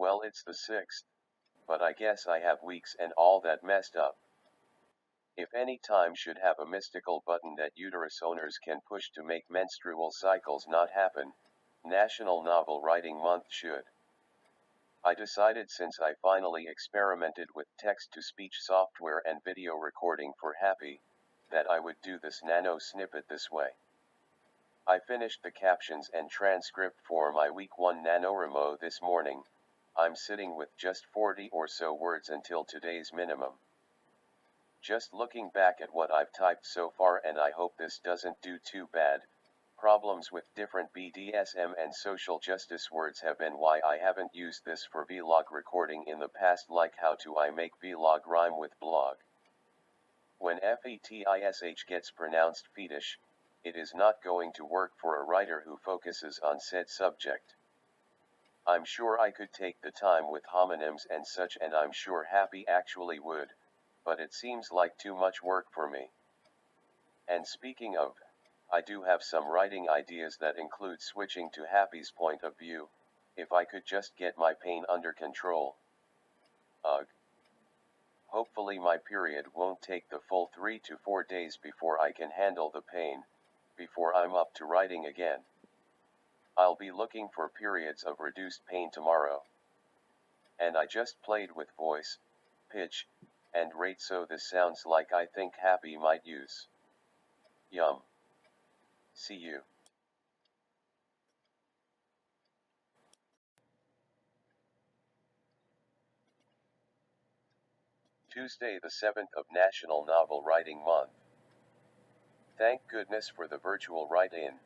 Well, it's the 6th, but I guess I have weeks and all that messed up. If any time should have a mystical button that uterus owners can push to make menstrual cycles not happen, National Novel Writing Month should. I decided, since I finally experimented with text-to-speech software and video recording for Happy, that I would do this nano snippet this way. I finished the captions and transcript for my week 1 NaNoWriMo this morning. I'm sitting with just 40 or so words until today's minimum. Just looking back at what I've typed so far, and I hope this doesn't do too bad. Problems with different BDSM and social justice words have been why I haven't used this for vlog recording in the past, like how to I make vlog rhyme with blog. When fetish gets pronounced fetish, it is not going to work for a writer who focuses on said subject. I'm sure I could take the time with homonyms and such, and I'm sure Happy actually would, but it seems like too much work for me. And speaking of, I do have some writing ideas that include switching to Happy's point of view, if I could just get my pain under control. Ugh. Hopefully my period won't take the full 3 to 4 days before I can handle the pain, before I'm up to writing again. I'll be looking for periods of reduced pain tomorrow. And I just played with voice, pitch, and rate, so this sounds like I think Happy might use. Yum. See you. Tuesday, the 7th of National Novel Writing Month. Thank goodness for the virtual write-in.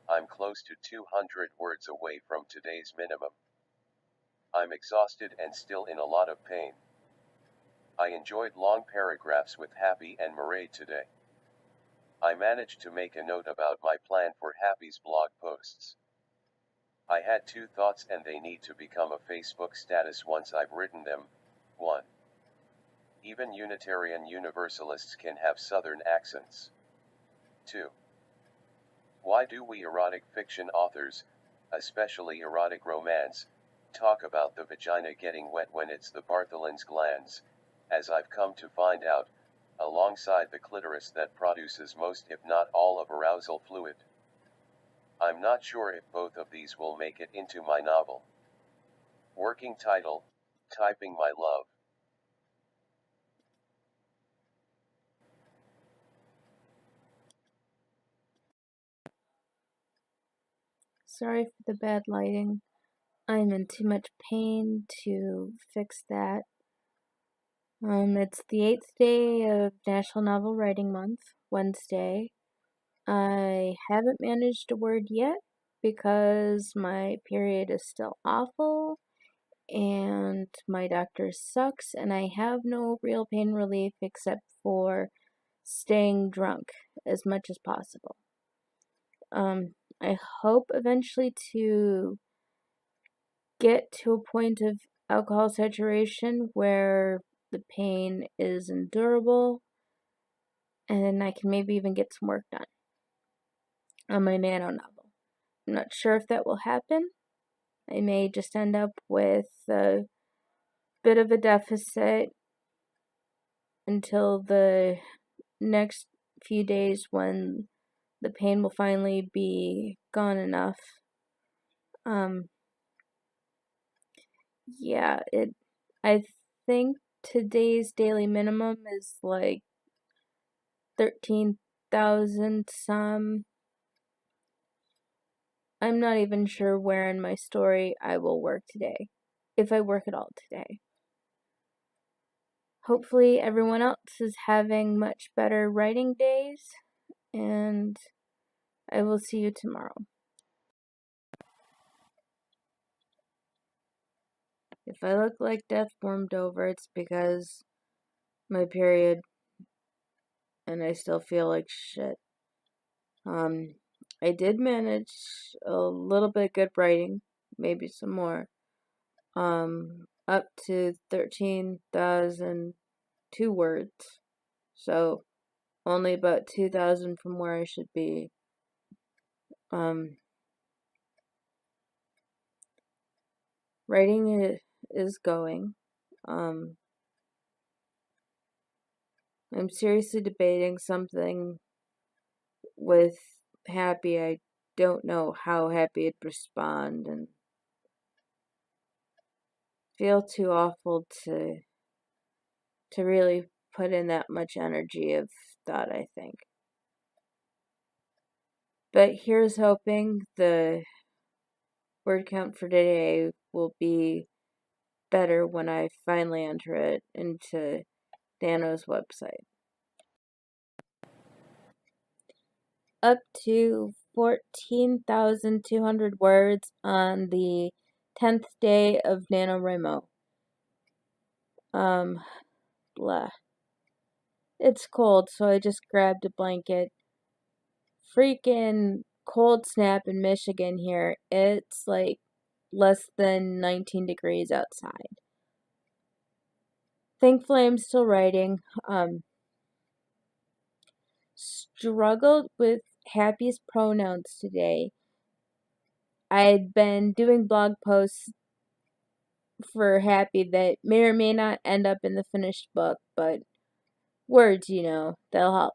I'm close to 200 words away from today's minimum. I'm exhausted and still in a lot of pain. I enjoyed long paragraphs with Happy and Marae today. I managed to make a note about my plan for Happy's blog posts. I had 2 thoughts, and they need to become a Facebook status once I've written them. 1. Even Unitarian Universalists can have Southern accents. 2. Why do we erotic fiction authors, especially erotic romance, talk about the vagina getting wet when it's the Bartholin's glands, as I've come to find out, alongside the clitoris that produces most if not all of arousal fluid? I'm not sure if both of these will make it into my novel. Working title, Typing My Love. Sorry for the bad lighting. I'm in too much pain to fix that. It's the 8th day of National Novel Writing Month, Wednesday. I haven't managed a word yet because my period is still awful and my doctor sucks, and I have no real pain relief except for staying drunk as much as possible. I hope eventually to get to a point of alcohol saturation where the pain is endurable, and then I can maybe even get some work done on my nano novel. I'm not sure if that will happen. I may just end up with a bit of a deficit until the next few days when the pain will finally be gone enough. Yeah, I think today's daily minimum is like 13,000 some. I'm not even sure where in my story I will work today, if I work at all today. Hopefully everyone else is having much better writing days, and I will see you tomorrow. If I look like death warmed over, it's because my period and I still feel like shit. I did manage a little bit good writing, maybe some more. Up to 13,002 words. So only about 2,000 from where I should be. Writing is going. I'm seriously debating something with Happy. I don't know how Happy would respond, and feel too awful to really put in that much energy of thought, I think. But here's hoping the word count for today will be better when I finally enter it into Nano's website. Up to 14,200 words on the 10th day of NaNoWriMo. Blah. It's cold, so I just grabbed a blanket. Freaking cold snap in Michigan here. It's like less than 19 degrees outside. Thankfully, I'm still writing. Struggled with Happy's pronouns today. I'd been doing blog posts for Happy that may or may not end up in the finished book, but words, they'll help.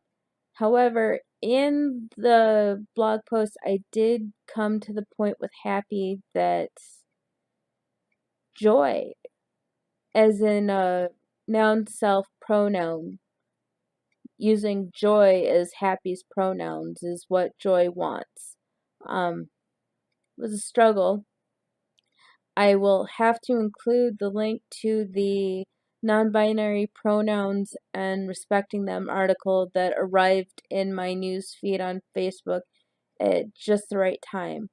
However, in the blog post, I did come to the point with Happy that joy, as in a noun self pronoun, using joy as Happy's pronouns is what Joy wants. It was a struggle. I will have to include the link to the non-binary pronouns and respecting them article that arrived in my news feed on Facebook at just the right time.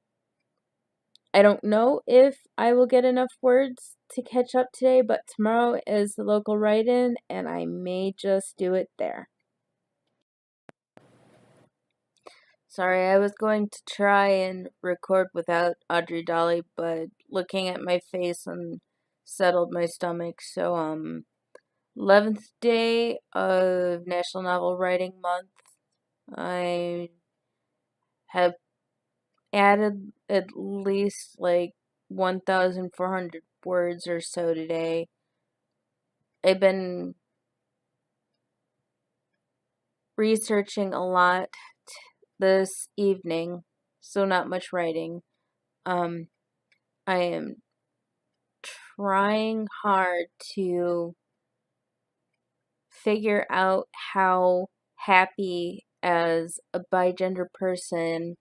I don't know if I will get enough words to catch up today, but tomorrow is the local write-in and I may just do it there. Sorry, I was going to try and record without Audrey Dolly, but looking at my face unsettled my stomach. So, 11th day of National Novel Writing Month. I have added at least like 1,400 words or so today. I've been researching a lot this evening, so not much writing. I am trying hard to figure out how Happy as a bigender person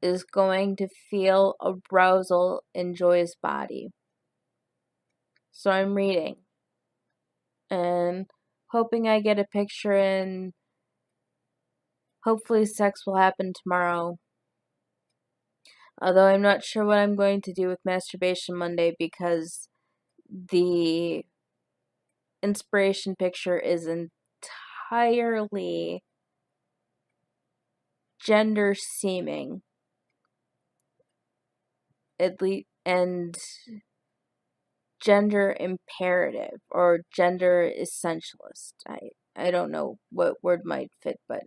is going to feel arousal in Joy's body. So I'm reading and hoping I get a picture, and hopefully sex will happen tomorrow. Although I'm not sure what I'm going to do with Masturbation Monday because the inspiration picture is entirely gender seeming, at least, and gender imperative or gender essentialist. I don't know what word might fit, but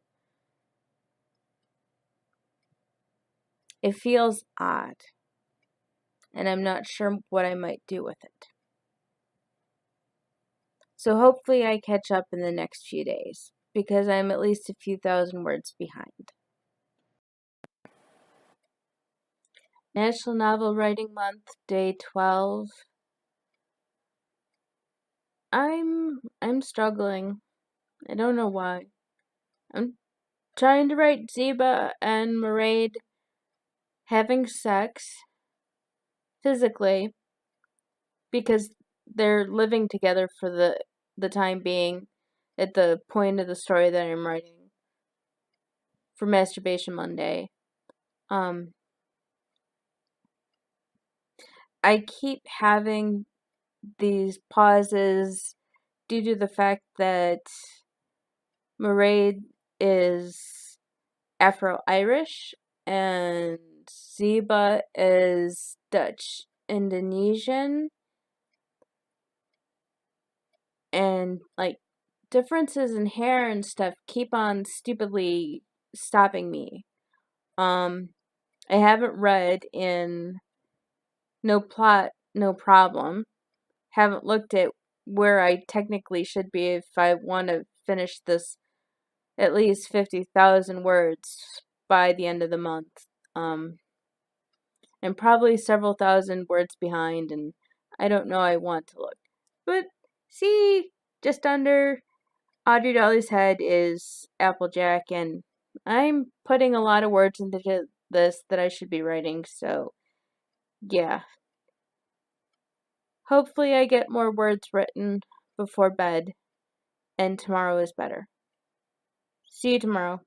it feels odd, and I'm not sure what I might do with it. So hopefully I catch up in the next few days, because I'm at least a few thousand words behind. National Novel Writing Month, Day 12. I'm struggling. I don't know why. I'm trying to write Zeba and Mairead having sex physically because they're living together for the time being at the point of the story that I'm writing for Masturbation Monday. I keep having these pauses due to the fact that Mairead is Afro-Irish and Zeba is Dutch Indonesian, and like differences in hair and stuff keep on stupidly stopping me. I haven't read in No Plot, No Problem, haven't looked at where I technically should be if I want to finish this at least 50,000 words by the end of the month. And probably several thousand words behind, and I don't know, I want to look. But see, just under Audrey Dolly's head is Applejack, and I'm putting a lot of words into this that I should be writing, so yeah. Hopefully I get more words written before bed, and tomorrow is better. See you tomorrow.